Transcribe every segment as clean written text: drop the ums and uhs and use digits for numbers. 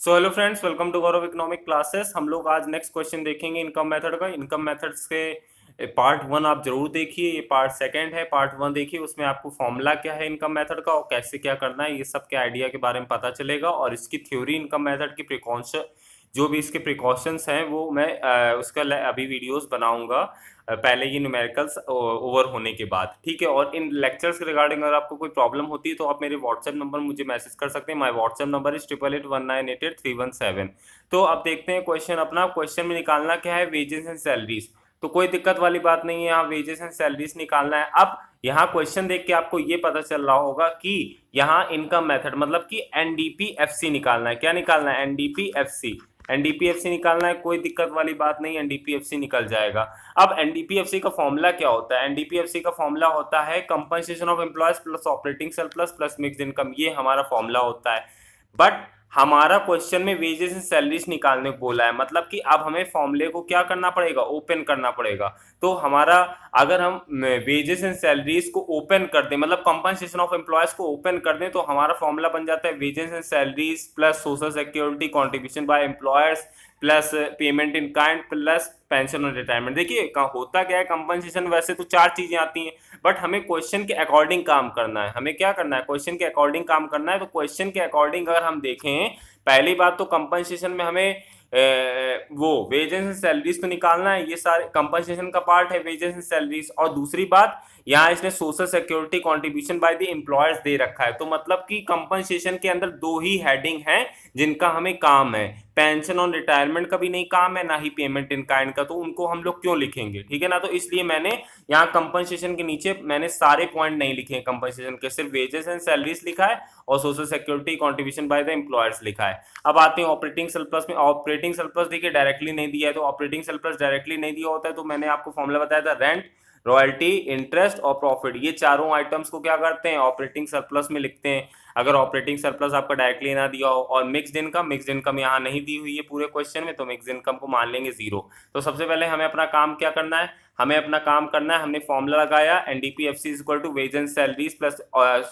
So hello friends, welcome to Gaurav economic classes. हम लोग आज नेक्स्ट क्वेश्चन देखेंगे इनकम मेथड का। इनकम मेथड्स के पार्ट वन आप जरूर देखिए, ये पार्ट सेकंड है। पार्ट वन देखिए, उसमें आपको फॉर्मूला क्या है इनकम मेथड का और कैसे क्या करना है, ये सब के आइडिया के बारे में पता चलेगा। और इसकी थ्योरी, इनकम मेथड की प्रिकॉशन, जो भी इसके प्रिकॉशंस हैं वो मैं उसका अभी वीडियोस बनाऊंगा, पहले ये न्यूमेरिकल्स ओवर होने के बाद, ठीक है। और इन लेक्चर्स के रिगार्डिंग अगर आपको कोई प्रॉब्लम होती है तो आप मेरे व्हाट्सएप नंबर मुझे मैसेज कर सकते हैं। My WhatsApp number is 8881988317। तो अब देखते हैं क्वेश्चन अपना। क्वेश्चन में निकालना क्या है, वेजेस एंड सैलरीज। तो कोई दिक्कत वाली बात नहीं है, यहाँ वेजेस एंड सैलरीज निकालना है। अब यहाँ क्वेश्चन देख के आपको ये पता चल रहा होगा कि यहाँ इनकम मेथड मतलब कि एनडीपीएफसी निकालना है। क्या निकालना है? एनडीपीएफसी। एनडीपीएफसी निकालना है, कोई दिक्कत वाली बात नहीं, एनडीपीएफसी निकल जाएगा। अब एनडीपीएफसी का फॉर्मूला क्या होता है? एनडीपीएफसी का फॉर्मूला होता है compensation of employees plus operating surplus plus mixed income. ये हमारा फॉर्मूला होता है। बट हमारा क्वेश्चन में वेजेस एंड सैलरीज निकालने को बोला है, मतलब कि अब हमें फॉर्मूले को क्या करना पड़ेगा? ओपन करना पड़ेगा। तो हमारा, अगर हम वेजेस एंड सैलरीज को ओपन कर दें, मतलब कंपनसेशन ऑफ एम्प्लॉयज को ओपन कर दें, तो हमारा फॉर्मूला बन जाता है wages and salaries plus social security contribution by employers plus payment in kind plus pension और रिटायरमेंट। देखिए होता क्या है, कंपनसेशन वैसे तो चार चीजें आती हैं, बट हमें क्वेश्चन के अकॉर्डिंग काम करना है। हमें क्या करना है? क्वेश्चन के अकॉर्डिंग काम करना है। तो क्वेश्चन के अकॉर्डिंग अगर हम देखें, पहली बात तो कंपनसेशन में हमें वो वेजेस एंड सैलरीज तो निकालना है, ये सारे कंपनसेशन का पार्ट है वेजेस एंड सैलरीज। और दूसरी बात, यहाँ इसने social security contribution by the employers दे रखा है। तो मतलब कि कंपनसेशन के अंदर दो ही हेडिंग हैं जिनका हमें काम है, पेंशन और रिटायरमेंट का भी नहीं काम है, ना ही पेमेंट इन काइंड का। तो उनको हम लोग क्यों लिखेंगे? ठीक है ना। तो इसलिए मैंने यहाँ कंपनसेशन के नीचे मैंने सारे पॉइंट नहीं लिखे हैं कंपनसेशन के, सिर्फ वेजेस एंड सैलरीज लिखा है और social security contribution by the employers लिखा है। अब आते हैं ऑपरेटिंग सरप्लस में। ऑपरेटिंग सरप्लस देखिए डायरेक्टली नहीं दिया है, तो ऑपरेटिंग सरप्लस डायरेक्टली नहीं दिया होता है तो मैंने आपको फॉर्मूला बताया था, रेंट, रॉयल्टी, इंटरेस्ट और प्रॉफिट। ये चारों आइटम्स को क्या करते हैं? ऑपरेटिंग सरप्लस में लिखते हैं। अगर ऑपरेटिंग सरप्लस आपका डायरेक्टली ना दिया हो। और मिक्स्ड इनकम यहाँ नहीं दी हुई है पूरे क्वेश्चन में, तो मिक्स्ड इनकम को मान लेंगे जीरो। तो सबसे पहले हमें अपना काम क्या करना है? हमें अपना काम करना है, हमने फॉर्मूला लगाया NDPFC is equal to wage and salaries plus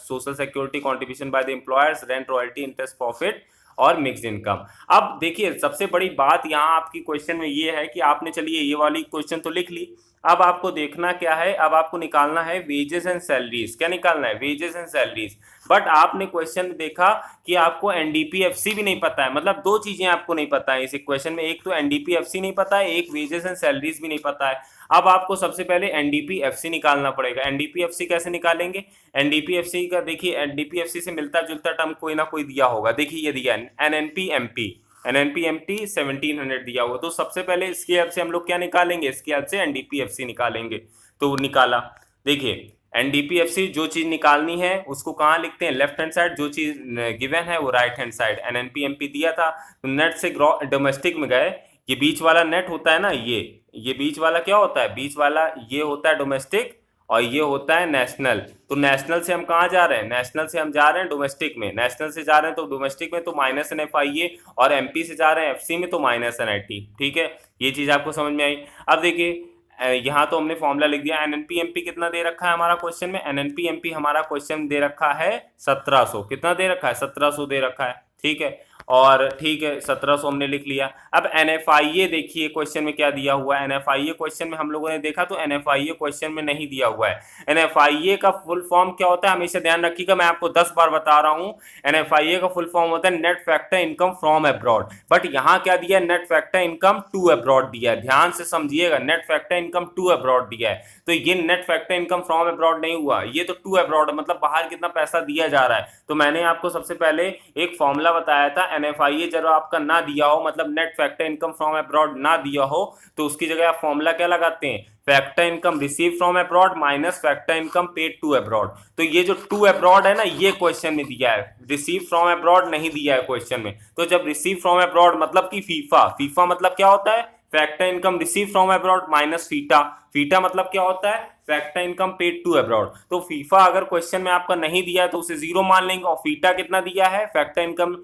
social security contribution by the employers, rent, royalty, interest, profit और मिक्स्ड इनकम। अब देखिए सबसे बड़ी बात यहाँ आपकी क्वेश्चन में ये है कि आपने, चलिए ये वाली क्वेश्चन तो लिख ली, अब आपको देखना क्या है? अब आपको निकालना है वेजेस एंड सैलरीज। क्या निकालना है? Wages and salaries. बट आपने क्वेश्चन में देखा कि आपको एनडीपीएफसी भी नहीं पता है, मतलब दो चीजें आपको नहीं पता है इस क्वेश्चन में, एक तो एनडीपीएफसी नहीं पता है, एक वेजेस एंड सैलरीज भी नहीं पता है। अब आपको सबसे पहले एनडीपीएफसी निकालना पड़ेगा। एनडीपीएफसी कैसे निकालेंगे? एनडीपीएफसी का देखिए, एनडीपीएफसी से मिलता जुलता टर्म कोई ना कोई दिया होगा। देखिए ये दिया एनएनपीएमपी, एनएनपीएमटी 1700 दिया हुआ। तो सबसे पहले इसकी हेल्प से हम लोग क्या निकालेंगे? इसकी हेल्प से एनडीपीएफसी निकालेंगे। तो निकाला, देखिए एनडीपीएफसी जो चीज निकालनी है उसको कहाँ लिखते हैं? Left hand side. जो चीज गिवन है वो राइट हैंड साइड। एनएनपीएमपी दिया था तो नेट से डोमेस्टिक में गए, ये बीच वाला नेट होता है ना, ये बीच वाला क्या होता है? बीच वाला ये होता है डोमेस्टिक और ये होता है नेशनल। तो नेशनल से हम कहाँ जा रहे हैं? नेशनल से हम जा रहे हैं डोमेस्टिक में। नेशनल से जा रहे हैं तो डोमेस्टिक में तो माइनस एन एफ आई ए, और एमपी से जा रहे हैं एफसी में तो माइनस एन आई टी। ठीक है, ये चीज आपको समझ में आई। अब देखिए यहाँ तो हमने फॉर्मूला लिख दिया। एनएनपीएमपी कितना दे रखा है हमारा क्वेश्चन में? एनएनपीएमपी हमारा क्वेश्चन दे रखा है 1700। कितना दे रखा है? 1700 दे रखा है। ठीक है, और ठीक है 1700 हमने लिख लिया। अब एनएफआईए देखिए क्वेश्चन में क्या दिया हुआ है। एनएफआईए क्वेश्चन में हम लोगों ने देखा तो एनएफआईए क्वेश्चन में नहीं दिया हुआ है। एनएफआईए का फुल फॉर्म क्या होता है? हमेशा ध्यान रखिएगा, मैं आपको 10 बार बता रहा हूं। एनएफआईए का फुल फॉर्म होता है net factor income from abroad. But यहाँ क्या दिया है? Net factor income to abroad दिया है। ध्यान से समझिएगा, net factor income to abroad दिया है। तो ये net factor income from abroad नहीं हुआ, ये तो टू अब्रॉड, मतलब बाहर कितना पैसा दिया जा रहा है। तो मैंने आपको सबसे पहले एक फॉर्मूला बताया था, एनएफआईए जब आपका ना दिया हो, मतलब net factor income from abroad ना दिया हो, तो उसकी जगह आप फॉर्मूला क्या लगाते हैं? Factor income receive from abroad minus factor income paid to abroad. तो ये जो टू अब्रॉड है ना, ये क्वेश्चन में दिया है, रिसीव फ्रॉम अब्रॉड नहीं दिया है क्वेश्चन में। तो जब रिसीव फ्रॉम अब्रॉड मतलब कि फीफा, फीफा मतलब क्या होता है? Factor income receive from abroad minus FITA, FITA मतलब क्या होता है? Factor income paid to abroad. तो फीफा अगर क्वेश्चन में आपका नहीं दिया है तो उसे जीरो मान लेंगे। और फीटा कितना दिया है? Factor income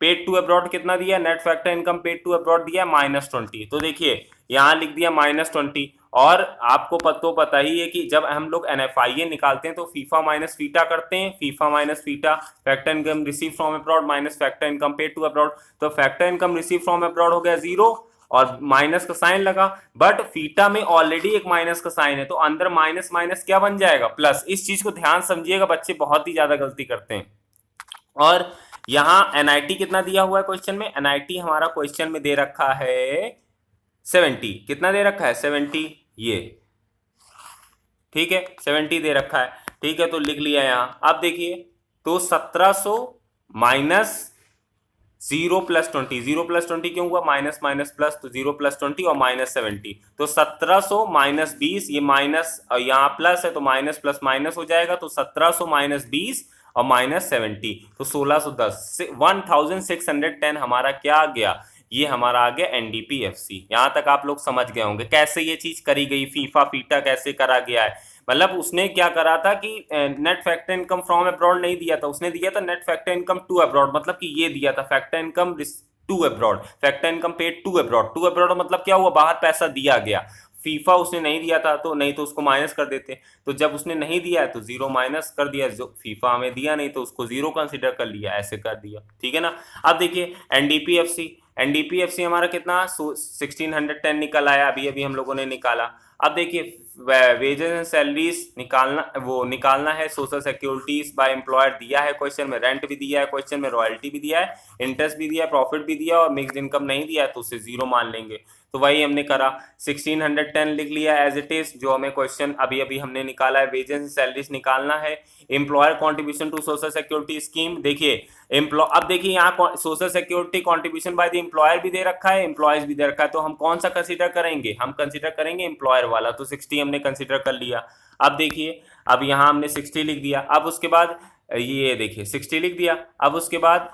paid to abroad कितना दिया? Net factor income paid to abroad दिया -20। तो देखिए यहाँ लिख दिया -20, और आपको तो पता ही है कि जब हम लोग NFIA निकालते हैं तो फीफा माइनस फीटा करते हैं, FIFA minus FITA, factor income receive from abroad minus factor income paid to abroad, तो factor income receive from abroad हो गया 0 और माइनस का साइन लगा, बट फीटा में ऑलरेडी एक माइनस का साइन है तो अंदर माइनस माइनस क्या बन जाएगा, प्लस। इस चीज को ध्यान समझिएगा, बच्चे बहुत ही ज्यादा गलती करते हैं। और यहां NIT कितना दिया हुआ है क्वेश्चन में, NIT हमारा क्वेश्चन में दे रखा है 70, कितना दे रखा है 70, ये ठीक है 70 दे रखा है, ठीक है तो लिख लिया यहां। अब देखिए तो 1700 माइनस 0 प्लस 20, 0 प्लस 20 क्यों हुआ, माइनस माइनस प्लस, तो 0 प्लस 20 और माइनस 70, तो 1700 माइनस 20, ये माइनस यहाँ प्लस है तो माइनस प्लस माइनस हो जाएगा, तो 1700 माइनस 20 और माइनस 70, तो 1610, 1610 हमारा क्या आ गया, ये हमारा आ गया NDPFC। यहां तक आप लोग समझ गए होंगे कैसे ये चीज करी गई, फीफा फीटा कैसे करा गया है। मतलब उसने क्या करा था कि net factor income from abroad नहीं दिया था, उसने दिया था net factor income to abroad, मतलब कि ये दिया था factor income to abroad, factor income paid to abroad, to abroad मतलब क्या हुआ, बाहर पैसा दिया गया। फीफा उसने नहीं दिया था तो नहीं तो उसको माइनस कर देते, तो जब उसने नहीं दिया है तो 0 माइनस कर दिया, जो फीफा हमें दिया नहीं तो उसको 0 कंसीडर कर लिया, ऐसे कर दिया, ठीक है ना। अब देखिए NDPFC हमारा कितना 1610 निकल आया, अभी अभी हम लोगों ने निकाला। अब देखिए वेजेस एंड सैलरीज निकालना है, सोशल सिक्योरिटीज बाय एम्प्लॉयर दिया है क्वेश्चन में, रेंट भी दिया है क्वेश्चन में, रॉयल्टी भी दिया है, इंटरेस्ट भी दिया है, प्रॉफिट भी दिया और मिक्स्ड इनकम नहीं दिया है तो उसे 0 मान लेंगे। तो वही हमने करा, 1610 लिख लिया एज इट इज, जो हमें क्वेश्चन अभी अभी हमने निकाला है, वेजेस एंड सैलरीज निकालना है। Employer contribution to social security scheme, देखिए अब देखिए यहाँ social security contribution by the employer भी दे रखा है, एम्प्लॉयज भी दे रखा है, तो हम कौन सा कंसीडर करेंगे, हम कंसीडर करेंगे एम्प्लॉयर वाला, तो 60 हमने कंसीडर कर लिया। अब देखिए अब यहाँ हमने 60 लिख दिया, अब उसके बाद ये देखिए 60 लिख दिया, अब उसके बाद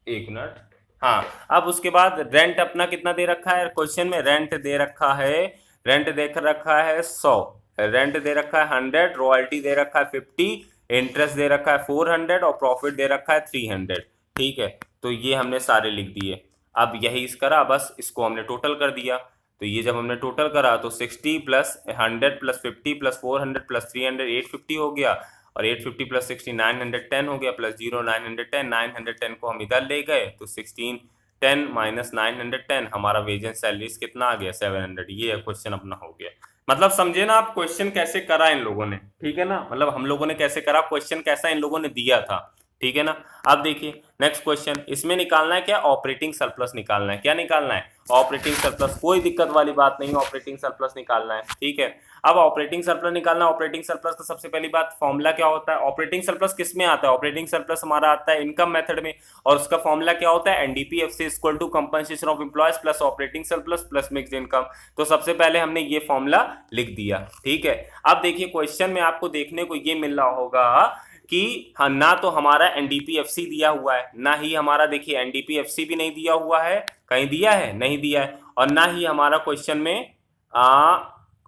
एक मिनट, हाँ अब उसके बाद रेंट अपना कितना दे रखा है क्वेश्चन में, रेंट दे रखा है, रेंट दे रखा है 100, रेंट दे रखा है 100, रॉयल्टी दे रखा है 50, इंटरेस्ट दे रखा है 400 और प्रॉफिट दे रखा है 300, ठीक है तो ये हमने सारे लिख दिए। अब यही इस करा, बस इसको हमने टोटल कर दिया, तो ये जब हमने टोटल करा तो 60 प्लस 100 प्लस 50 प्लस 400 प्लस 300 850 हो गया, और 850 प्लस 60 910 हो गया, प्लस 0 910, 910 को हम इधर ले गए तो 1610 माइनस 910 हमारा वेज एंड सैलरीज कितना आ गया 700, ये क्वेश्चन अपना हो गया। मतलब समझे ना आप क्वेश्चन कैसे करा इन लोगों ने, ठीक है ना, मतलब हम लोगों ने कैसे करा, क्वेश्चन कैसा इन लोगों ने दिया था, ठीक है ना। अब देखिए नेक्स्ट क्वेश्चन, इसमें निकालना है क्या, ऑपरेटिंग सरप्लस निकालना है, क्या निकालना है, ऑपरेटिंग सरप्लस, कोई दिक्कत वाली बात नहीं, ऑपरेटिंग सरप्लस निकालना है, ठीक है। अब ऑपरेटिंग सरप्लस निकालना, ऑपरेटिंग सरप्लस का सबसे पहली बात फॉर्मूला क्या होता है, ऑपरेटिंग सरप्लस किस में आता है, ऑपरेटिंग सरप्लस हमारा आता है इनकम मेथड में, और उसका फॉर्मूला क्या होता है, NDPFC equal to compensation of employees plus operating surplus plus mixed income. तो सबसे पहले हमने ये फॉर्मूला लिख दिया, ठीक है। अब देखिए क्वेश्चन में आपको देखने को ये मिल रहा होगा कि हाँ, ना तो हमारा NDPFC दिया हुआ है, ना ही हमारा देखिए NDPFC भी नहीं दिया हुआ है, कहीं दिया है नहीं दिया है, और ना ही हमारा क्वेश्चन में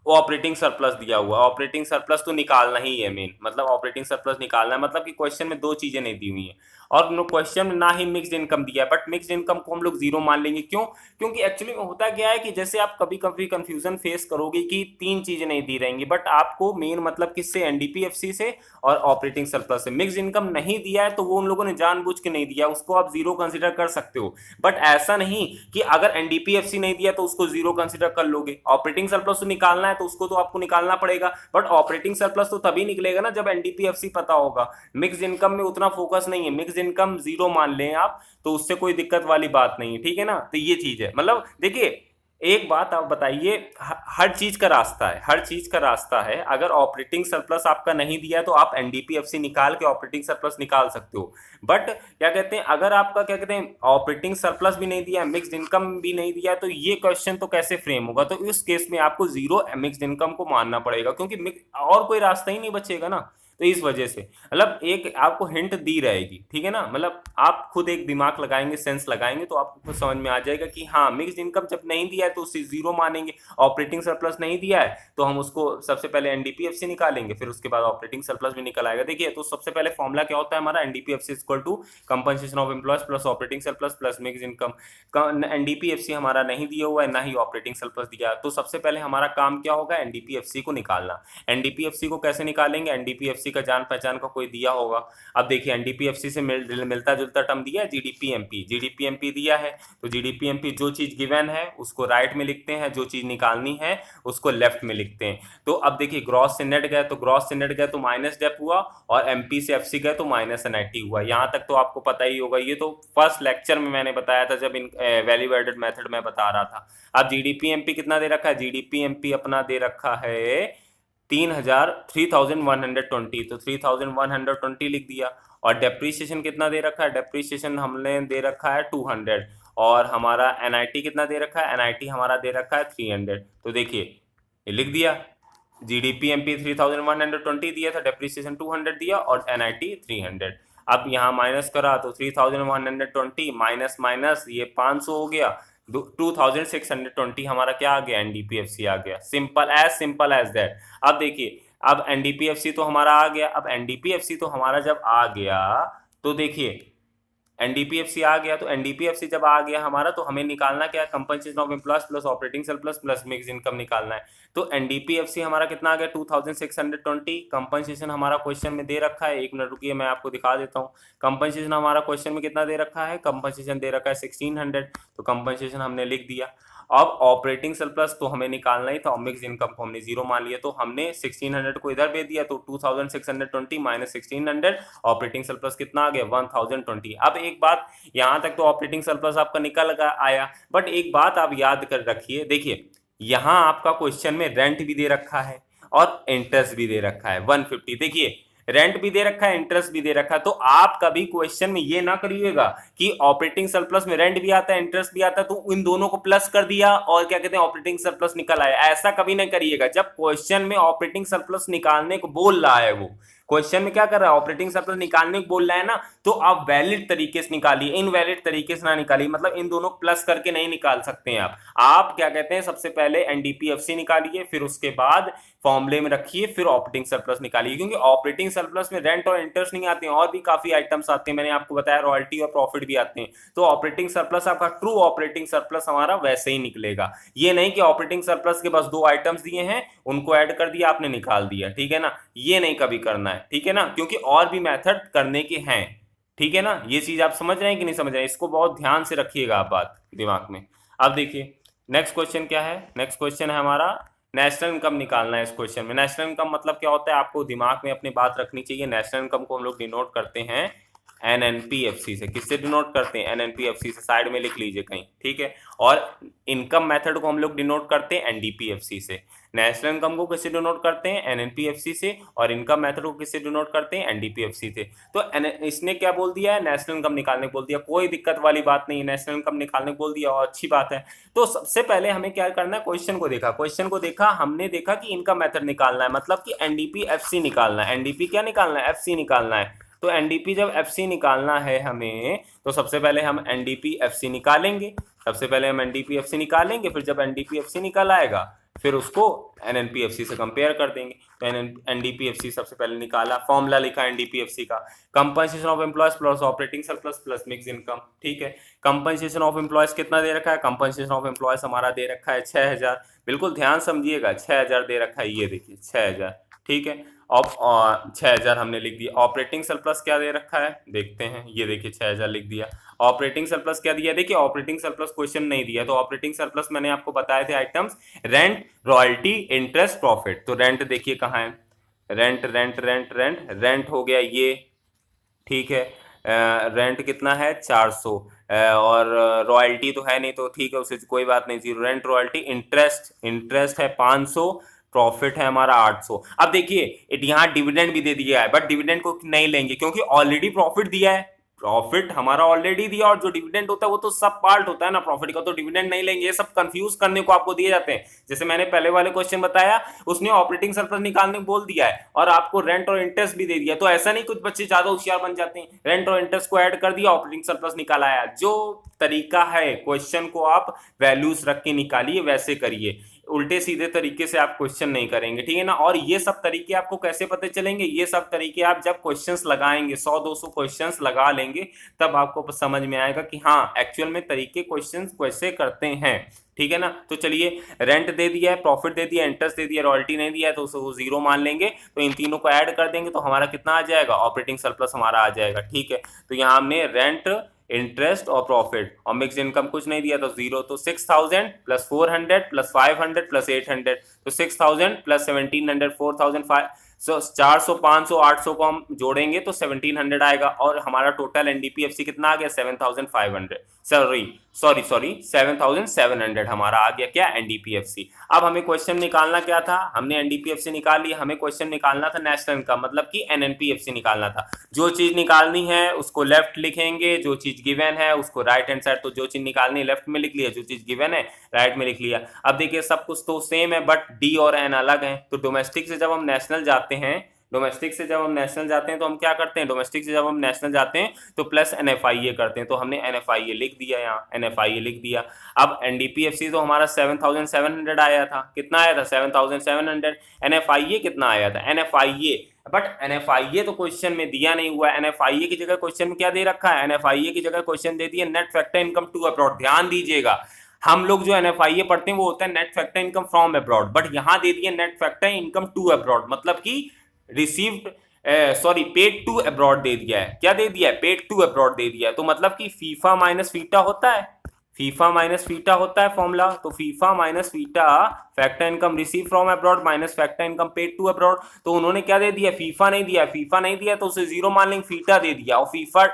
ऑपरेटिंग सरप्लस दिया हुआ, ऑपरेटिंग सरप्लस तो निकालना ही है मेन, मतलब ऑपरेटिंग सरप्लस निकालना है, मतलब कि क्वेश्चन में दो चीजें नहीं दी हुई हैं, और क्वेश्चन में ना ही मिक्स्ड इनकम दिया है, बट मिक्स्ड इनकम को हम लोग 0 मान लेंगे, क्यों, क्योंकि एक्चुअली में होता क्या है कि जैसे आप कभी कभी कंफ्यूजन फेस करोगे कि 3 चीजें नहीं दी रहेंगी, बट आपको मेन मतलब किससे, NDPFC से और ऑपरेटिंग सरप्लस से। मिक्स्ड इनकम नहीं दिया है तो वो उन लोगों ने जानबूझ के नहीं दिया, उसको आप 0 कंसिडर कर सकते हो, बट ऐसा नहीं कि अगर NDPFC नहीं दिया तो उसको 0 कंसिडर कर लोगे। ऑपरेटिंग सरप्लस तो निकालना है तो उसको तो आपको निकालना पड़ेगा, बट ऑपरेटिंग सरप्लस तो तभी निकलेगा ना जब NDPFC पता होगा। मिक्स्ड इनकम में उतना फोकस नहीं है, मिक्स्ड इनकम 0 मान लें आप तो उससे कोई दिक्कत वाली बात नहीं है, ठीक है ना। तो ये चीज है, मतलब देखिए एक बात आप बताइए, हर चीज का रास्ता है, हर चीज का रास्ता है, अगर ऑपरेटिंग सरप्लस आपका नहीं दिया है तो आप NDPFC निकाल के ऑपरेटिंग सरप्लस निकाल सकते हो, बट क्या कहते हैं अगर आपका क्या कहते हैं ऑपरेटिंग सरप्लस भी नहीं दिया है, मिक्स्ड इनकम भी नहीं दिया है, तो ये क्वेश्चन तो कैसे फ्रेम होगा, तो इस केस में आपको 0 मिक्स्ड इनकम को मानना पड़ेगा, क्योंकि और कोई रास्ता ही नहीं बचेगा ना। तो इस वजह से मतलब एक आपको हिंट दी रहेगी, ठीक है ना, मतलब आप खुद एक दिमाग लगाएंगे, सेंस लगाएंगे तो आपको खुद समझ में आ जाएगा कि हाँ मिक्स्ड इनकम जब नहीं दिया है तो उसे जीरो मानेंगे, ऑपरेटिंग सरप्लस नहीं दिया है तो हम उसको सबसे पहले एनडीपीएफसी निकालेंगे, फिर उसके बाद ऑपरेटिंग सरप्लस भी निकल आएगा। देखिए तो सबसे पहले फॉर्मूला क्या होता है हमारा, NDPFC equal to compensation of employees plus operating surplus plus mixed income. NDPFC हमारा नहीं दिया हुआ है, ना ही ऑपरेटिंग सरप्लस दिया, तो सबसे पहले हमारा काम क्या होगा, एनडीपीएफसी को निकालना। एनडीपीएफसी को कैसे निकालेंगे, एनडीपीएफसी का जान पहचान का कोई दिया होगा। अब देखिए एनडीपीएफसी से मिलता जुलता टर्म दिया है जीडीपीएमपी, जीडीपीएमपी दिया है तो जीडीपीएमपी जो चीज गिवन है उसको राइट में लिखते हैं, जो चीज निकालनी है उसको लेफ्ट में लिखते हैं। तो अब देखिए ग्रॉस से नेट गए तो ग्रॉस से नेट गए तो माइनस डेप हुआ, और एमपी से एफसी गए तो माइनस एनआईटी हुआ। यहां तक तो आपको पता ही होगा, ये तो फर्स्ट लेक्चर में मैंने बताया था जब इन वैल्यू एडेड मेथड में बता रहा था। अब जीडीपीएमपी कितना दे रखा है, जीडीपीएमपी अपना दे रखा है 3120, तो 3120 लिख दिया। और डेप्रीसिएशन कितना दे रखा है, डेप्रीसिएशन हमने दे रखा है 200, और हमारा एनआईटी कितना दे रखा है, एनआईटी हमारा दे रखा है 300। तो देखिए ये लिख दिया, जीडीपीएमपी 3120 दिया था, डेप्रीसिएशन 200 दिया और एनआईटी 300। अब यहाँ माइनस करा तो 3120 माइनस माइनस ये 500 हो गया, 2620 हमारा क्या आ गया, एनडीपीएफसी आ गया। Simple as that. अब देखिए अब एनडीपीएफसी तो हमारा आ गया, अब एनडीपीएफसी तो हमारा जब आ गया तो देखिए एनडीपीएफसी आ गया, तो एनडीपीएफसी जब आ गया हमारा तो हमें निकालना क्या है, compensation of employees plus operating surplus plus mix income निकालना है। तो एनडीपीएफसी हमारा कितना आ गया 2620, कंपनसेशन हमारा क्वेश्चन में दे रखा है, 1 मिनट रुकिए मैं आपको दिखा देता हूँ। कंपनसेशन हमारा क्वेश्चन में कितना दे रखा है, कंपनसेशन दे रखा है 1600, तो कंपनसेशन हमने लिख दिया। अब ऑपरेटिंग सरप्लस तो हमें निकालना ही था, मिक्स इनकम को हमने जीरो मान लिया, तो हमने 1600 को इधर भेज दिया, तो 2620 माइनस 1600, ऑपरेटिंग सरप्लस कितना आ गया 1020। अब एक बात, यहां तक तो ऑपरेटिंग सरप्लस आपका निकल आया, बट एक बात आप याद कर रखिए, देखिए यहां आपका क्वेश्चन में रेंट भी दे रखा है और इंटरेस्ट भी दे रखा है 150। देखिए रेंट भी दे रखा है, इंटरेस्ट भी दे रखा है, तो आप कभी क्वेश्चन में ये ना करिएगा कि ऑपरेटिंग सरप्लस में रेंट भी आता है इंटरेस्ट भी आता है तो इन दोनों को प्लस कर दिया और क्या कहते हैं ऑपरेटिंग सरप्लस निकल आया, ऐसा कभी नहीं करिएगा। जब क्वेश्चन में ऑपरेटिंग सरप्लस निकालने को बोल रहा है, वो क्वेश्चन में क्या कर रहा है, ऑपरेटिंग सरप्लस निकालने को बोल रहा है ना, तो आप वैलिड तरीके से निकालिए, इनवैलिड तरीके से ना निकालिए, मतलब इन दोनों प्लस करके नहीं निकाल सकते हैं आप क्या कहते हैं, सबसे पहले एनडीपीएफसी निकालिए, फिर उसके बाद फॉर्मूले में रखिए, फिर ऑपरेटिंग सरप्लस निकालिए, क्योंकि ऑपरेटिंग सरप्लस में रेंट और इंटरेस्ट नहीं आते हैं, और भी काफी आइटम्स आते हैं, मैंने आपको बताया रॉयल्टी और प्रॉफिट भी आते हैं। तो ऑपरेटिंग सरप्लस आपका ट्रू ऑपरेटिंग सरप्लस हमारा वैसे ही निकलेगा, ये नहीं कि ऑपरेटिंग सरप्लस के बस 2 आइटम्स दिए हैं उनको ऐड कर दिया आपने निकाल दिया, ठीक है ना, ये नहीं कभी करना है, ठीक है ना, क्योंकि और भी मेथड करने के हैं, ठीक है ना। ये चीज आप समझ रहे हैं कि नहीं समझ रहे हैं, इसको बहुत ध्यान से रखिएगा आप बात दिमाग में। अब देखिए नेक्स्ट क्वेश्चन क्या है, नेक्स्ट क्वेश्चन है हमारा नेशनल इनकम निकालना है। इस क्वेश्चन में नेशनल इनकम मतलब क्या होता है, आपको दिमाग में अपनी बात रखनी चाहिए। नेशनल इनकम को हम लोग डिनोट करते हैं एनएनपीएफसी से। किससे डिनोट करते हैं, एनएनपीएफसी से, साइड में लिख लीजिए कहीं, ठीक है। और इनकम मेथड को हम लोग डिनोट करते हैं एनडीपीएफसी से। नेशनल इनकम को किससे डिनोट करते हैं, एनएनपीएफसी से, और इनकम मेथड को किससे डिनोट करते हैं, एनडीपीएफसी से। तो इसने क्या बोल दिया है, नेशनल इनकम निकालने को बोल दिया, कोई दिक्कत वाली बात नहीं, नेशनल इनकम निकालने को बोल दिया और अच्छी बात है। तो सबसे पहले हमें क्या करना है, क्वेश्चन को देखा, क्वेश्चन को देखा, हमने देखा कि इनकम मेथड निकालना है, मतलब कि एनडीपीएफसी निकालना है। एनडीपी क्या निकालना है, एफसी निकालना है। तो एनडीपी जब एफसी निकालना है हमें, तो सबसे पहले हम एनडीपी एफसी निकालेंगे, सबसे पहले हम एनडीपी एफसी निकालेंगे, फिर जब एनडीपी एफसी निकल आएगा फिर उसको एनएनपीएफसी से कंपेयर कर देंगे। तो एनडीपीएफसी सबसे पहले निकाला, फॉर्मूला लिखा एनडीपीएफसी का, compensation of employees plus operating surplus plus mix income, ठीक है। कंपनसेशन ऑफ एम्प्लॉयज कितना दे रखा है, कंपनसेशन ऑफ एम्प्लॉयज हमारा दे रखा है 6000, बिल्कुल ध्यान समझिएगा, 6000 दे रखा है, ये देखिए 6000, ठीक है। अब 6000 हमने लिख दिया। ऑपरेटिंग सरप्लस क्या दे रखा है देखते हैं, ये देखिए 6000 लिख दिया। ऑपरेटिंग सरप्लस क्या दिया, देखिए ऑपरेटिंग सरप्लस क्वेश्चन नहीं दिया, तो ऑपरेटिंग सरप्लस मैंने आपको बताए थे items, rent, royalty, interest, profit. तो रेंट देखिए कहाँ है, rent rent rent rent rent हो गया ये, ठीक है। रेंट कितना है 400, और रॉयल्टी तो है नहीं तो ठीक है, उससे कोई बात नहीं, जीरो। रेंट, रॉयल्टी, इंटरेस्ट है 500, प्रॉफिट है हमारा 800। अब देखिए यहाँ डिविडेंड भी दे दिया है, बट डिविडेंड को नहीं लेंगे क्योंकि ऑलरेडी प्रॉफिट दिया है, प्रॉफिट हमारा ऑलरेडी दिया, और जो डिविडेंड होता है वो तो सब पार्ट होता है ना प्रॉफिट का, तो डिविडेंड नहीं लेंगे। ये सब कंफ्यूज करने को आपको दिए जाते हैं। जैसे मैंने पहले वाले क्वेश्चन बताया, उसने ऑपरेटिंग सरप्लस निकालने को बोल दिया है और आपको रेंट और इंटरेस्ट भी दे दिया, तो ऐसा नहीं कुछ बच्चे ज्यादा होशियार बन जाते हैं, रेंट और इंटरेस्ट को ऐड कर दिया, ऑपरेटिंग सरप्लस निकाल आया। जो तरीका है क्वेश्चन को आप वैल्यूज रख के निकालिए, वैसे करिए, उल्टे सीधे तरीके से आप क्वेश्चन नहीं करेंगे, ठीक है ना। और ये सब तरीके आपको कैसे पता चलेंगे, ये सब तरीके आप जब क्वेश्चंस लगाएंगे, 100-200 क्वेश्चंस लगा लेंगे, तब आपको समझ में आएगा कि हाँ एक्चुअल में तरीके क्वेश्चंस कैसे करते हैं, ठीक है ना। तो चलिए, रेंट दे दिया है, प्रॉफिट दे दिया, इंटरेस्ट दे दिया, रॉयल्टी नहीं दिया है, तो उसको जीरो मान लेंगे। तो इन तीनों को ऐड कर देंगे तो हमारा कितना आ जाएगा, ऑपरेटिंग सरप्लस हमारा आ जाएगा, ठीक है। तो यहाँ हमने रेंट, इंटरेस्ट और प्रॉफिट और मिक्स इनकम कुछ नहीं दिया तो जीरो, तो 6000 प्लस 400 प्लस 500 प्लस 800, तो 6000 प्लस 1700 4005, 400 500 800 को हम जोड़ेंगे तो 1700 आएगा, और हमारा टोटल एनडीपीएफसी कितना आ गया, 7500, सॉरी 7700 हमारा आ गया क्या, एनडीपीएफसी। अब हमें क्वेश्चन निकालना क्या था, हमने एनडीपीएफसी निकाल लिया, हमें क्वेश्चन निकालना था नेशनल इनकम, मतलब कि एनएनपीएफसी निकालना था। जो चीज निकालनी है उसको लेफ्ट लिखेंगे, जो चीज गिवन है उसको राइट हैंड साइड, तो जो चीज निकालनी है लेफ्ट में लिख लिया, जो चीज गिवन है राइट में लिख लिया। अब देखिए सब कुछ तो सेम है, बट डी और एन अलग है। तो डोमेस्टिक से जब हम नेशनल जाते हैं, डोमेस्टिक से जब हम नेशनल जाते हैं तो हम क्या करते हैं, डोमेस्टिक से जब हम नेशनल जाते हैं तो प्लस एनएफआईए करते हैं, तो हमने एनएफआईए लिख दिया, यहाँ एनएफआईए लिख दिया। अब एनडीपीएफसी तो हमारा 7700 आया था, कितना आया था 7700, एनएफआईए कितना आया था, एनएफआईए, बट एनएफआईए तो क्वेश्चन में दिया नहीं हुआ है। एनएफआईए की जगह क्वेश्चन में क्या दे रखा है, एनएफआईए की जगह क्वेश्चन दे दिया net factor income to abroad. ध्यान दीजिएगा, हम लोग जो एनएफआईए पढ़ते हैं वो होता है net factor income from abroad, but यहां दे दिया net factor income to abroad, मतलब कि रिसीव्ड, पेड टू अब्रॉड दे दिया है। क्या दे दिया है, पेड टू अब्रॉड दे दिया है। तो मतलब कि फीफा माइनस फीटा होता है, फीफा माइनस फीटा होता है फॉर्मूला, तो FIFA minus FITA factor income receive from abroad minus factor income paid to abroad. तो उन्होंने क्या दे दिया, फीफा नहीं दिया, फीफा नहीं दिया तो उसे जीरो मान लेंगे, फीटा दे दिया, और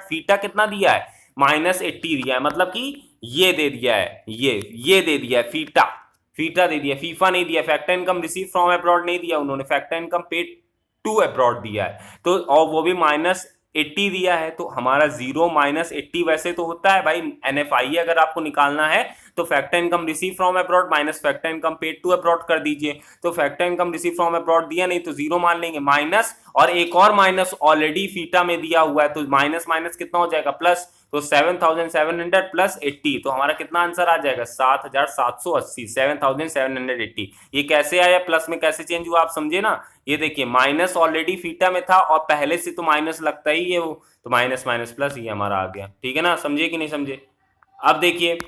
फीटा कितना दिया है, -80 दिया है, मतलब कि ये दे दिया है, ये दे दिया है, फीटा दे दिया, फीफा नहीं दिया। Factor income receive from abroad नहीं दिया उन्होंने, factor income paid to abroad दिया है, तो और वो भी -80 दिया है। तो हमारा 0 -80 वैसे तो होता है भाई, एनएफआईए अगर आपको निकालना है तो factor income receive from abroad minus factor income paid to abroad कर दीजिए। तो factor income receive from abroad दिया नहीं तो जीरो मान लेंगे, माइनस, और एक और माइनस ऑलरेडी फीटा में दिया हुआ है, तो माइनस माइनस कितना हो जाएगा, प्लस, तो 7700 प्लस 80, तो हमारा कितना आंसर आ जाएगा, 7780, 7780। ये कैसे आया, प्लस में कैसे चेंज हुआ, आप समझे ना। ये देखिए माइनस ऑलरेडी फीटा में था और पहले से तो माइनस लगता ही है वो, तो माइनस माइनस प्लस ये हमारा आ गया, ठीक है ना, समझे कि नहीं समझे। अब देखिए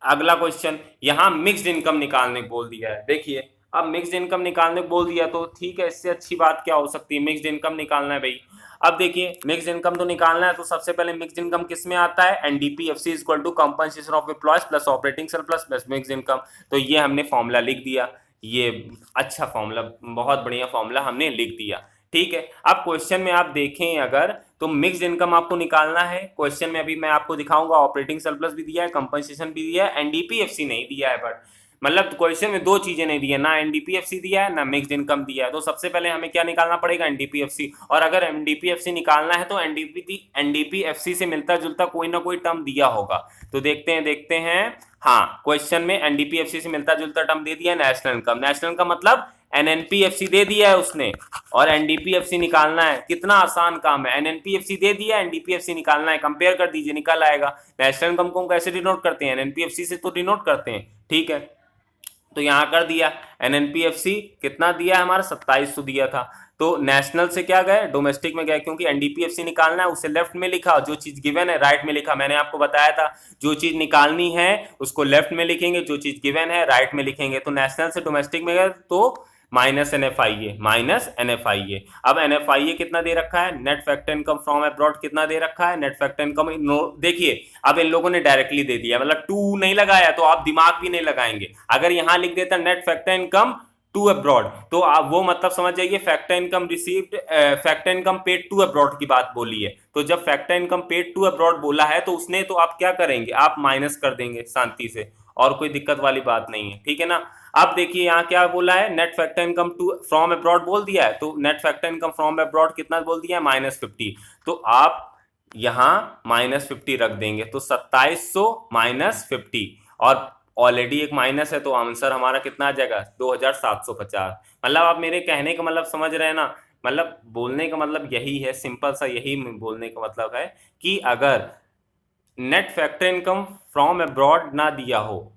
अगला क्वेश्चन, यहां मिक्स्ड इनकम निकालने को बोल दिया है। देखिए अब मिक्स्ड इनकम निकालने को बोल दिया तो ठीक है, इससे अच्छी बात क्या हो सकती है, मिक्स्ड इनकम निकालना है भाई। अब देखिए मिक्स्ड इनकम तो निकालना है, तो सबसे पहले मिक्स्ड इनकम किस में आता है, NDPFC equal to compensation of employees plus operating surplus plus mixed income. तो ये हमने फॉर्मूला लिख दिया, ये अच्छा फॉर्मूला, बहुत बढ़िया फॉर्मूला हमने लिख दिया, ठीक है। अब क्वेश्चन में आप देखें अगर, तो मिक्स्ड इनकम आपको निकालना है, क्वेश्चन में अभी मैं आपको दिखाऊंगा ऑपरेटिंग सरप्लस भी दिया है, कंपनसेशन भी दिया है, एनडीपीएफसी नहीं दिया है, बट मतलब क्वेश्चन में दो चीजें नहीं दी है, ना एनडीपीएफसी दिया है ना मिक्स्ड इनकम दिया है। तो सबसे पहले हमें क्या निकालना पड़ेगा, एनडीपीएफसी, और अगर एनडीपीएफसी निकालना है तो एनडीपीएफसी से मिलता जुलता कोई ना कोई टर्म दिया होगा। तो देखते हैं, हाँ क्वेश्चन में एनडीपीएफसी से मिलता जुलता टर्म दे दिया, नेशनल इनकम, नेशनल इनकम मतलब एनएनपीएफसी दे दिया है उसने, और एनडीपीएफसी निकालना है, कितना आसान काम है, एनएनपीएफसी दे दिया, एनडीपीएफसी निकालना है, कंपेयर कर दीजिए निकल आएगा। नेशनल इनकम को कैसे डिनोट करते हैं, एनएनपीएफसी से तो डिनोट करते हैं, ठीक है। तो यहां कर दिया, एनएनपीएफसी कितना दिया है हमारा, 2700 दिया था, तो नेशनल से क्या गए, डोमेस्टिक में गए, क्योंकि एनडीपीएफसी निकालना है उसे लेफ्ट में लिखा, जो चीज गिवन है राइट में लिखा। मैंने आपको बताया था जो चीज निकालनी है उसको लेफ्ट में लिखेंगे, जो चीज गिवन है राइट में लिखेंगे। तो नेशनल से डोमेस्टिक में गए तो माइनस एनएफआईए। अब एनएफआईए कितना दे रखा है, net factor income from abroad कितना दे रखा है, नेट फैक्टर इनकम, देखिए अब इन लोगों ने डायरेक्टली दे दिया, मतलब टू नहीं लगाया तो आप दिमाग भी नहीं लगाएंगे। अगर यहां लिख देता net factor income to abroad, तो आप वो मतलब समझ जाइए factor income received, factor income paid to abroad की बात बोली है। तो जब factor income paid to abroad बोला है तो उसने, तो आप क्या करेंगे, आप माइनस कर देंगे शांति से, और कोई दिक्कत वाली बात नहीं है, ठीक है ना। अब देखिए यहाँ क्या बोला है, net factor income to from abroad बोल दिया है, तो net factor income from abroad कितना बोल दिया है, -50। तो आप यहाँ -50 रख देंगे तो 2700 -50, और ऑलरेडी एक माइनस है तो आंसर हमारा कितना आ जाएगा 2750। मतलब आप मेरे कहने का मतलब समझ रहे हैं ना, मतलब बोलने का मतलब यही है, सिंपल सा यही बोलने का मतलब है कि अगर net factor income from abroad ना दिया हो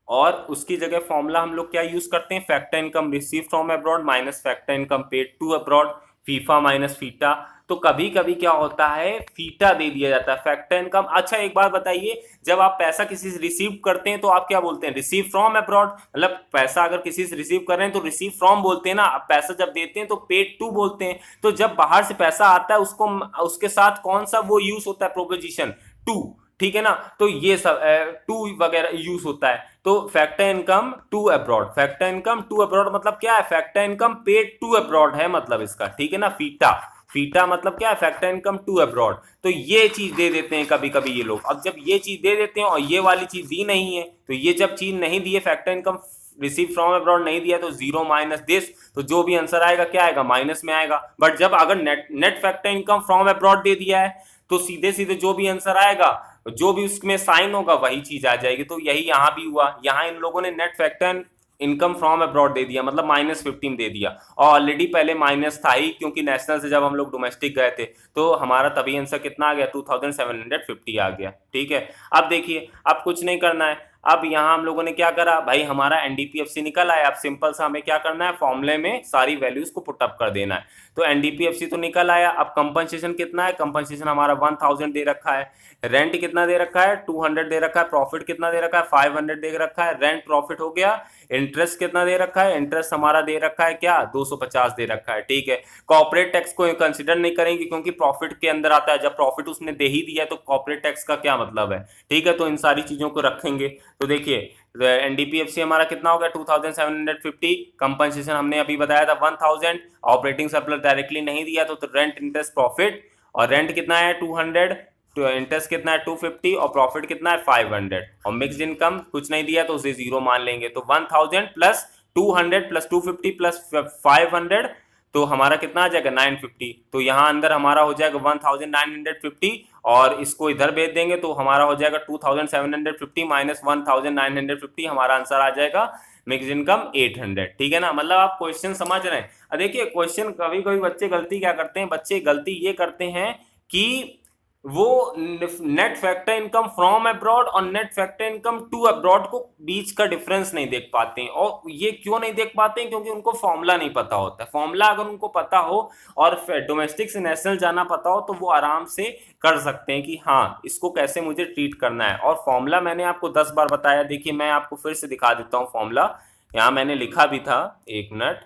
और उसकी जगह फॉर्मूला हम लोग क्या यूज करते हैं, factor income receive from abroad minus factor income paid to abroad, FIFA minus FITA. तो कभी कभी क्या होता है, फीटा दे दिया जाता है फैक्टर इनकम। अच्छा एक बात बताइए, जब आप पैसा किसी से रिसीव करते हैं तो आप क्या बोलते हैं, रिसीव फ्रॉम अब्रॉड, मतलब पैसा अगर किसी से रिसीव कर रहे हैं तो रिसीव फ्रॉम बोलते हैं ना, अब पैसा जब देते हैं तो पेड टू बोलते हैं। तो जब बाहर से पैसा आता है उसको उसके साथ कौन सा वो यूज होता है, प्रोपोजिशन टू, ठीक है ना। तो ये सब टू वगैरह यूज होता है। तो factor income to abroad, factor income to abroad मतलब क्या है, factor income paid to abroad है मतलब इसका, ठीक है ना। फीटा, फीटा मतलब क्या है, फैक्टर इनकम टू अब्रॉड। तो ये चीज दे देते हैं कभी कभी ये लोग। अब जब ये चीज दे देते हैं और ये वाली चीज दी नहीं है, तो ये जब चीज नहीं दी है, factor income receive from abroad नहीं दिया, तो जीरो माइनस दिस, तो जो भी आंसर आएगा क्या आएगा, माइनस में आएगा। बट जब अगर net net factor income from abroad दे दिया है तो सीधे सीधे जो भी आंसर आएगा, जो भी उसमें साइन होगा वही चीज आ जाएगी। तो यही यहां भी हुआ, यहां इन लोगों ने net factor income from abroad दे दिया, मतलब -15 दे दिया, और ऑलरेडी पहले माइनस था ही, क्योंकि नेशनल से जब हम लोग डोमेस्टिक गए थे तो हमारा तभी आंसर कितना आ गया, 2750 आ गया, ठीक है। अब देखिए, अब कुछ नहीं करना है। अब यहाँ हम लोगों ने क्या करा भाई, हमारा एनडीपीएफसी निकल आया। अब सिंपल सा हमें क्या करना है, फॉर्मूले में सारी वैल्यूज को पुटअप कर देना है। तो एनडीपीएफसी तो निकल आया। अब कंपनसेशन कितना है, कंपनसेशन हमारा 1000 दे रखा है, रेंट कितना दे रखा है 200 दे रखा है, प्रॉफिट कितना दे रखा है 500 दे रखा है, रेंट प्रॉफिट हो गया। इंटरेस्ट कितना दे रखा है, इंटरेस्ट हमारा दे रखा है क्या 250 दे रखा है, ठीक है। कॉर्पोरेट टैक्स को कंसिडर नहीं करेंगे क्योंकि प्रॉफिट के अंदर आता है, जब प्रॉफिट उसने दे ही दिया है तो कॉर्पोरेट टैक्स का क्या मतलब है, ठीक है। तो इन सारी चीजों को रखेंगे। तो देखिए एनडीपीएफसी हमारा कितना हो गया 2750, कंपनसेशन हमने अभी बताया था 1000, ऑपरेटिंग सरप्लस डायरेक्टली नहीं दिया तो रेंट इंटरेस्ट प्रॉफिट, और रेंट कितना है 200, तो इंटरेस्ट कितना है 250, और प्रॉफिट कितना है 500, और मिक्स्ड इनकम कुछ नहीं दिया तो उसे जीरो मान लेंगे। तो 1000 प्लस 200 प्लस 250 प्लस 500, तो हमारा कितना आ जाएगा 950। तो यहाँ अंदर हमारा हो जाएगा 1950, और इसको इधर भेज देंगे तो हमारा हो जाएगा 2750 माइनस 1950, हमारा आंसर आ जाएगा मिक्स इनकम 800, ठीक है ना। मतलब आप क्वेश्चन समझ रहे हैं। अब देखिए क्वेश्चन, कभी कभी बच्चे गलती क्या करते हैं, बच्चे गलती ये करते हैं कि वो net factor income from abroad और net factor income to abroad को बीच का डिफरेंस नहीं देख पाते हैं। और ये क्यों नहीं देख पाते हैं, क्योंकि उनको फॉर्मूला नहीं पता होता है। फॉर्मूला अगर उनको पता हो और डोमेस्टिक से नेशनल जाना पता हो तो वो आराम से कर सकते हैं कि हाँ इसको कैसे मुझे ट्रीट करना है। और फॉर्मूला मैंने आपको 10 बार बताया। देखिए मैं आपको फिर से दिखा देता हूँ फॉर्मूला, यहाँ मैंने लिखा भी था, एक मिनट।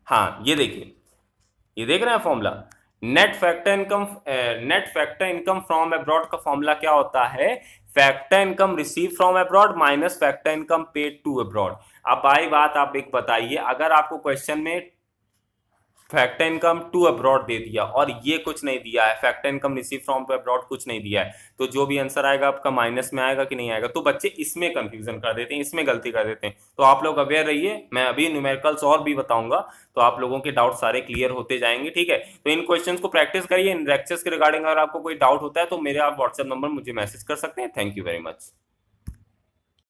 हाँ ये देखिए, ये देख रहे हैं formula, net factor income from abroad का फॉर्मूला क्या होता है, factor income receive from abroad minus factor income paid to abroad. अब आई बात, आप एक बताइए, अगर आपको क्वेश्चन में फैक्टर इनकम टू अब्रॉड दे दिया और ये कुछ नहीं दिया है, factor income receive from abroad कुछ नहीं दिया है, तो जो भी आंसर आएगा आपका माइनस में आएगा कि नहीं आएगा। तो बच्चे इसमें कंफ्यूजन कर देते हैं, इसमें गलती कर देते हैं। तो आप लोग अवेयर रहिए, मैं अभी न्यूमेरिकल्स और भी बताऊंगा तो आप लोगों के डाउट सारे क्लियर होते जाएंगे, ठीक है। तो इन क्वेश्चन को प्रैक्टिस करिए। इन लेक्चर्स के रिगार्डिंग अगर आपको कोई डाउट होता है तो मेरे आप व्हाट्सएप नंबर मुझे मैसेज कर सकते हैं। Thank you very much.